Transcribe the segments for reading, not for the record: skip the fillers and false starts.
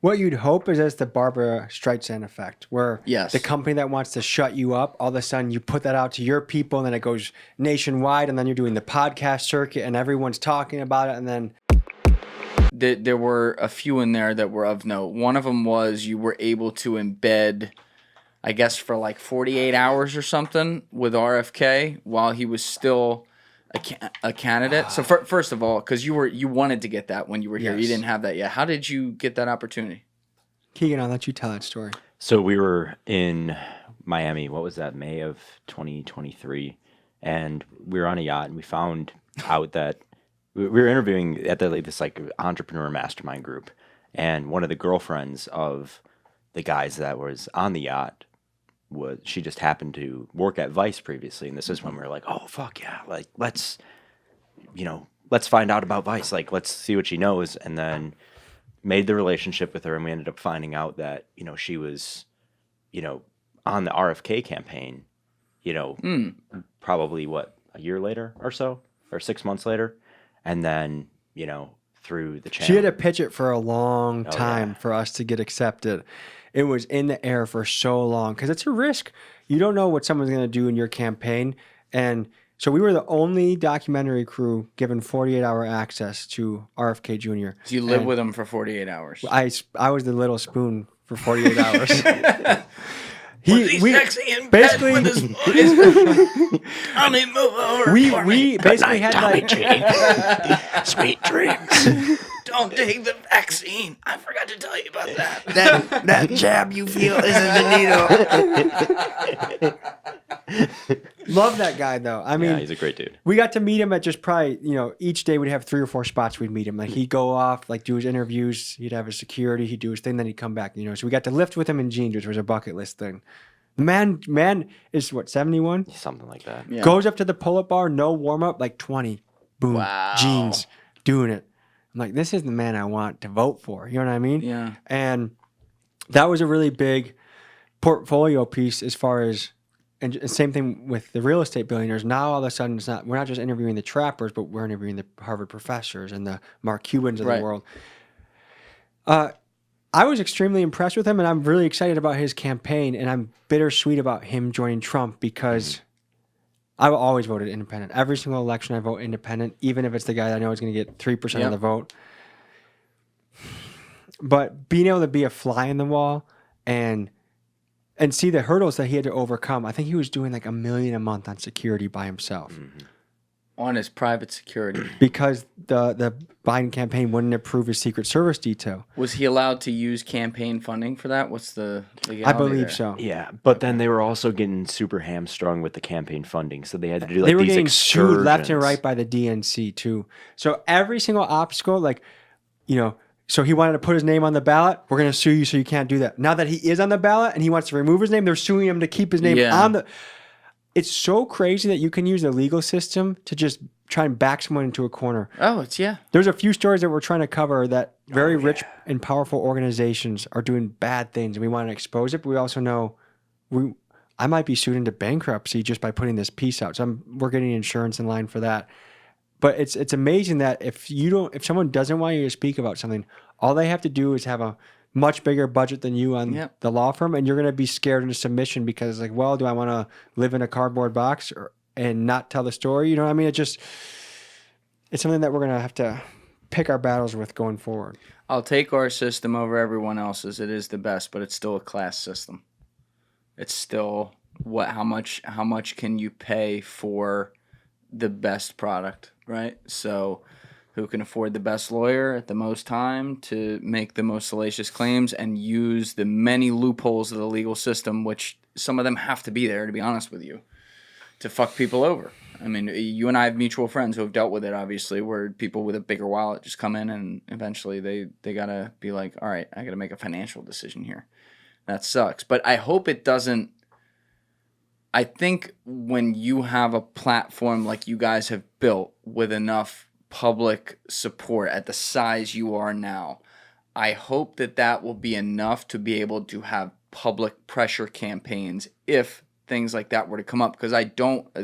What you'd hope is it's the Barbara Streisand effect, where Yes. the company that wants to shut you up, all of a sudden you put that out to your people, and then it goes nationwide, and then you're doing the podcast circuit, and everyone's talking about it, and then... There were a few in there that were of note. One of them was you were able to embed, I guess, for like 48 hours or something with RFK while he was still a candidate. So first of all, because you wanted to get that when you were here. Yes. You didn't have that yet. How did you get that opportunity? Keegan, I'll let you tell that story. So we were in Miami. What was that? May of 2023, and we were on a yacht, and we found out that we were interviewing at this like entrepreneur mastermind group, and one of the girlfriends of the guys that was on the yacht she just happened to work at Vice previously, and this is when we were like, oh fuck yeah, like let's find out about Vice, like let's see what she knows, and then made the relationship with her, and we ended up finding out that she was on the RFK campaign, probably a year later or so, or 6 months later, and then through the channel. She had to pitch it for a long time yeah. for us to get accepted. It was in the air for so long because it's a risk. You don't know what someone's going to do in your campaign. And so we were the only documentary crew given 48-hour access to RFK Jr. So you lived with him for 48 hours. I was the little spoon for 48 hours. Sexy in bed with his voice. Honey, move over. We basically had like sweet dreams. Don't take the vaccine. I forgot to tell you about that. That jab you feel isn't the needle. Love that guy though. I mean, yeah, he's a great dude. We got to meet him at just probably, each day we'd have 3 or 4 spots we'd meet him. Like he'd go off, like do his interviews, he'd have his security, he'd do his thing, then he'd come back, So we got to lift with him in jeans, which was a bucket list thing. The man is what, 71? Something like that. Yeah. Goes up to the pull-up bar, no warm-up, like 20. Boom. Wow. Jeans, doing it. I'm like, this is the man I want to vote for. You know what I mean? Yeah. And that was a really big portfolio piece as far as, and same thing with the real estate billionaires. Now all of a sudden we're not just interviewing the trappers, but we're interviewing the Harvard professors and the Mark Cubans of the world. I was extremely impressed with him, and I'm really excited about his campaign, and I'm bittersweet about him joining Trump because I will always vote independent. Every single election I vote independent, even if it's the guy that I know is going to get 3% of the vote. But being able to be a fly in the wall and see the hurdles that he had to overcome, I think he was doing like $1 million a month on security by himself. Mm-hmm. On his private security. Because the Biden campaign wouldn't approve his Secret Service detail. Was he allowed to use campaign funding for that? What's the legality I believe there? so. Yeah, but then they were also getting super hamstrung with the campaign funding, so they had to do like they were these getting sued left and excursions. right by the DNC too. So every single obstacle, so he wanted to put his name on the ballot. We're going to sue you so you can't do that. Now that he is on the ballot and he wants to remove his name, they're suing him to keep his name on the... It's so crazy that you can use the legal system to just try and back someone into a corner. Oh, There's a few stories that we're trying to cover that very rich and powerful organizations are doing bad things, and we want to expose it, but we also know I might be sued into bankruptcy just by putting this piece out. So we're getting insurance in line for that. But it's amazing that if someone doesn't want you to speak about something, all they have to do is have a much bigger budget than you on the law firm, and you're going to be scared into submission because, like, well, do I want to live in a cardboard box and not tell the story? You know what I mean? It's something that we're going to have to pick our battles with going forward. I'll take our system over everyone else's. It is the best, but it's still a class system. It's still how much can you pay for the best product, right? So who can afford the best lawyer at the most time to make the most salacious claims and use the many loopholes of the legal system, which some of them have to be there, to be honest with you, to fuck people over. I mean, you and I have mutual friends who have dealt with it, obviously, where people with a bigger wallet just come in and eventually they got to be like, all right, I got to make a financial decision here. That sucks. But I hope it doesn't. I think when you have a platform like you guys have built with enough public support at the size you are now, I hope that will be enough to be able to have public pressure campaigns if things like that were to come up, because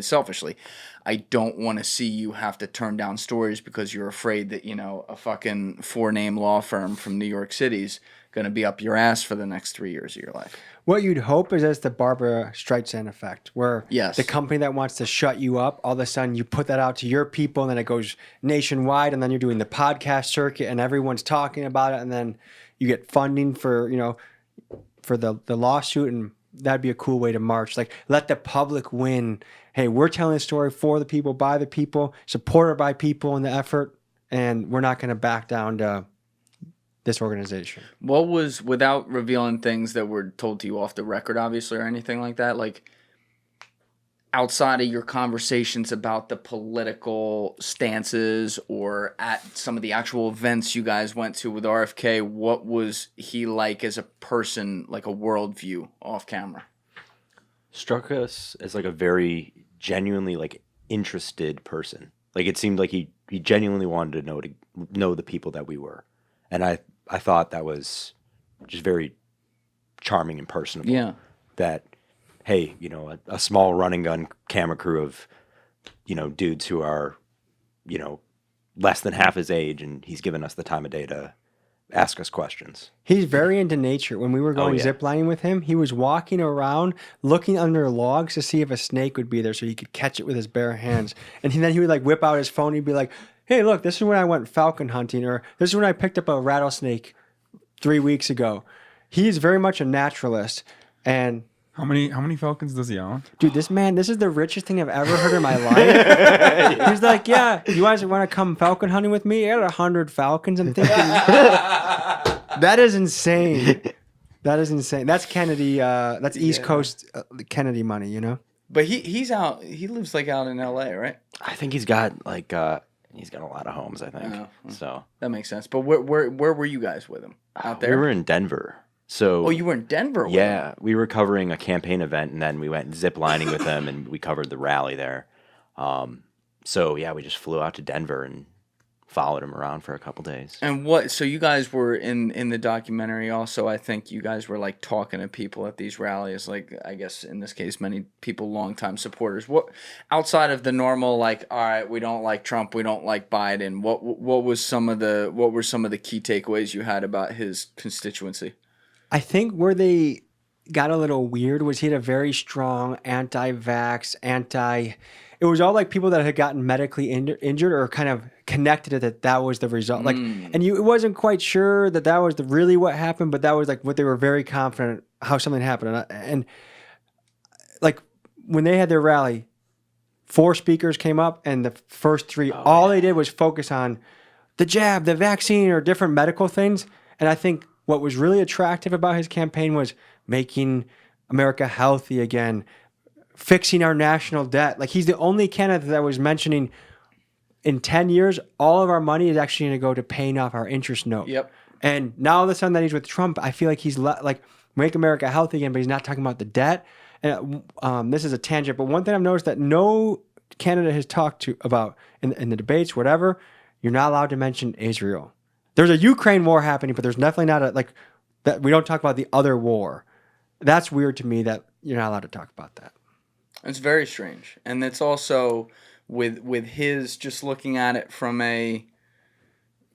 selfishly, I don't want to see you have to turn down stories because you're afraid that, a fucking 4-name law firm from New York City's going to be up your ass for the next 3 years of your life. What you'd hope is it's the Barbara Streisand effect, where Yes. the company that wants to shut you up, all of a sudden you put that out to your people, and then it goes nationwide, and then you're doing the podcast circuit, and everyone's talking about it, and then you get funding for the lawsuit, and that'd be a cool way to march. Like, let the public win. Hey, we're telling the story for the people, by the people, supported by people in the effort, and we're not going to back down to this organization. What was, without revealing things that were told to you off the record, obviously, or anything like that, like outside of your conversations about the political stances or at some of the actual events you guys went to with RFK, what was he like as a person, like a worldview off camera? Struck us as like a very genuinely like interested person. Like it seemed like he genuinely wanted to know the people that we were. And I thought that was just very charming and personable. Yeah. That, hey, a small run and gun camera crew of, dudes who are, less than half his age, and he's given us the time of day to ask us questions. He's very into nature. When we were going ziplining with him, he was walking around looking under logs to see if a snake would be there so he could catch it with his bare hands. And then he would like whip out his phone. He'd be like, hey, look, this is when I went falcon hunting, or this is when I picked up a rattlesnake 3 weeks ago. He's very much a naturalist. And how many falcons does he own? dude, this is the richest thing I've ever heard in my life. He's like, yeah, you guys want to come falcon hunting with me? I got 100 falcons. I'm thinking, that is insane. That is insane. That's Kennedy. That's East Coast Kennedy money, But he's out. He lives like out in L.A., right? I think he's got like he's got a lot of homes. I think so. That makes sense. But where were you guys with him? Out there? We were in Denver. So you were in Denver with him? Yeah, we were covering a campaign event, and then we went zip lining with him, and we covered the rally there. So yeah, we just flew out to Denver and followed him around for a couple days. And so you guys were in the documentary also, I think you guys were like talking to people at these rallies, like I guess in this case many people longtime supporters. What outside of the normal, like, all right, we don't like Trump, we don't like Biden, what were some of the key takeaways you had about his constituency? I think where they got a little weird was he had a very strong anti-vax, it was all like people that had gotten medically injured or kind of connected it that was the result. Like, and it wasn't quite sure that was really what happened, but that was like what they were very confident how something happened. And like when they had their rally, 4 speakers came up, and the first 3, all they did was focus on the jab, the vaccine, or different medical things. And I think what was really attractive about his campaign was making America healthy again, fixing our national debt. Like, he's the only candidate that was mentioning in 10 years, all of our money is actually going to go to paying off our interest note. Yep. And now all of a sudden that he's with Trump, I feel like he's like, make America healthy again, but he's not talking about the debt. And this is a tangent, but one thing I've noticed that no candidate has talked about in the debates, whatever, you're not allowed to mention Israel. There's a Ukraine war happening, but there's definitely not that we don't talk about the other war. That's weird to me that you're not allowed to talk about that. It's very strange. And it's also with his, just looking at it from a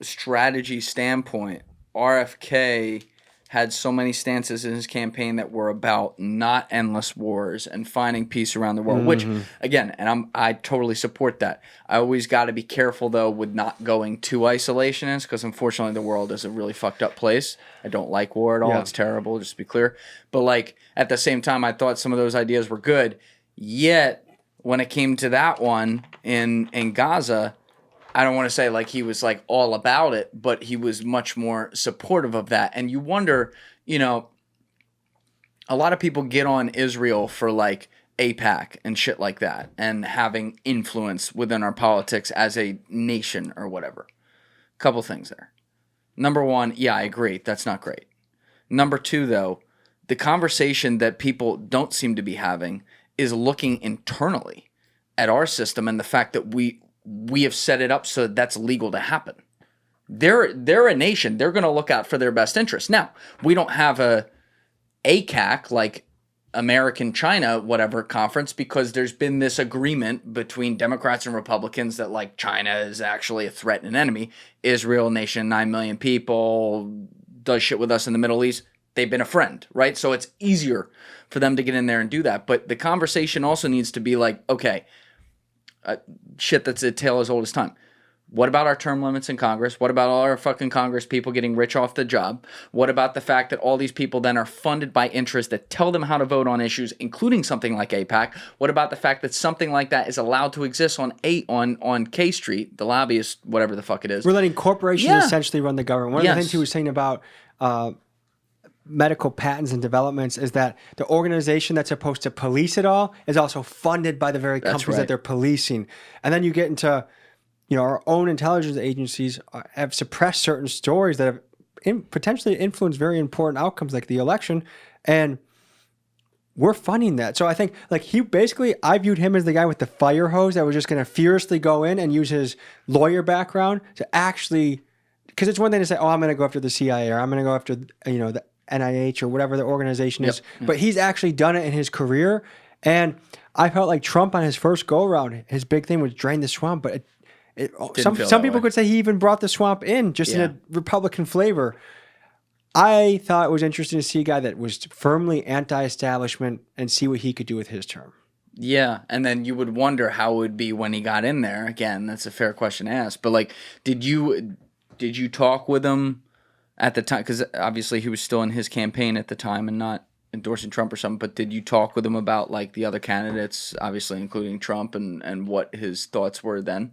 strategy standpoint, RFK had so many stances in his campaign that were about not endless wars and finding peace around the world, which, again, and I totally support that. I always got to be careful, though, with not going too isolationist, because unfortunately the world is a really fucked up place. I don't like war at all. Yeah. It's terrible, just to be clear. But like at the same time, I thought some of those ideas were good. Yet when it came to that one in Gaza, I don't want to say like he was like all about it, but he was much more supportive of that. And you wonder, a lot of people get on Israel for like AIPAC and shit like that and having influence within our politics as a nation or whatever. Couple things there. Number one, yeah, I agree. That's not great. Number two, though, the conversation that people don't seem to be having is looking internally at our system and the fact that we have set it up so that's legal to happen. They're a nation. They're going to look out for their best interest. Now, we don't have a AICAC like American-China, whatever, conference, because there's been this agreement between Democrats and Republicans that, like, China is actually a threat and an enemy. Israel, nation, 9 million people, does shit with us in the Middle East. They've been a friend, right? So it's easier for them to get in there and do that. But the conversation also needs to be like, okay, shit that's a tale as old as time. What about our term limits in Congress? What about all our fucking Congress people getting rich off the job? What about the fact that all these people then are funded by interests that tell them how to vote on issues, including something like AIPAC? What about the fact that something like that is allowed to exist on K Street, the lobbyist, whatever the fuck it is? We're letting corporations essentially run the government. One of the things he was saying about medical patents and developments is that the organization that's supposed to police it all is also funded by the very companies that they're policing. And then you get into, our own intelligence agencies have suppressed certain stories that have potentially influenced very important outcomes like the election. And we're funding that. So I think I viewed him as the guy with the fire hose that was just going to fiercely go in and use his lawyer background to actually, because it's one thing to say, I'm going to go after the CIA or I'm going to go after, the NIH or whatever the organization is. But he's actually done it in his career. And I felt like Trump on his first go around, his big thing was drain the swamp. But some people could say he even brought the swamp in just in a Republican flavor. I thought it was interesting to see a guy that was firmly anti-establishment and see what he could do with his term. Yeah, and then you would wonder how it would be when he got in there. Again, that's a fair question to ask. But like, did you talk with him at the time? Because obviously he was still in his campaign at the time and not endorsing Trump or something. But did you talk with him about like the other candidates, obviously including Trump, and what his thoughts were then?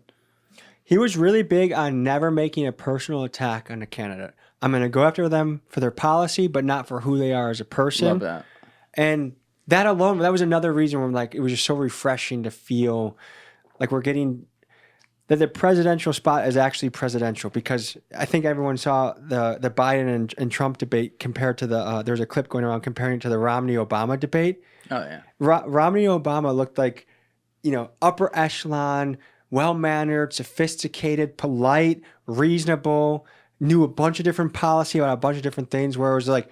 He was really big on never making a personal attack on a candidate. I'm going to go after them for their policy, but not for who they are as a person. Love that. And that alone, that was another reason where it was just so refreshing to feel like we're getting that the presidential spot is actually presidential, because I think everyone saw the Biden and Trump debate compared to there's a clip going around comparing it to the Romney-Obama debate. Oh, yeah. Romney-Obama looked like, upper echelon, well-mannered, sophisticated, polite, reasonable, knew a bunch of different policy about a bunch of different things, where it was like,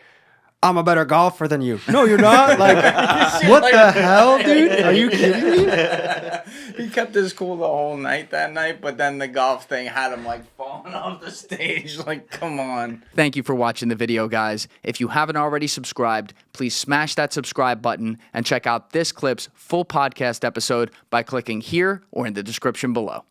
I'm a better golfer than you. No, you're not. Like, what the hell, dude? Are you kidding me? He kept his cool the whole night that night, but then the golf thing had him like falling off the stage. Like, come on. Thank you for watching the video, guys. If you haven't already subscribed, please smash that subscribe button and check out this clip's full podcast episode by clicking here or in the description below.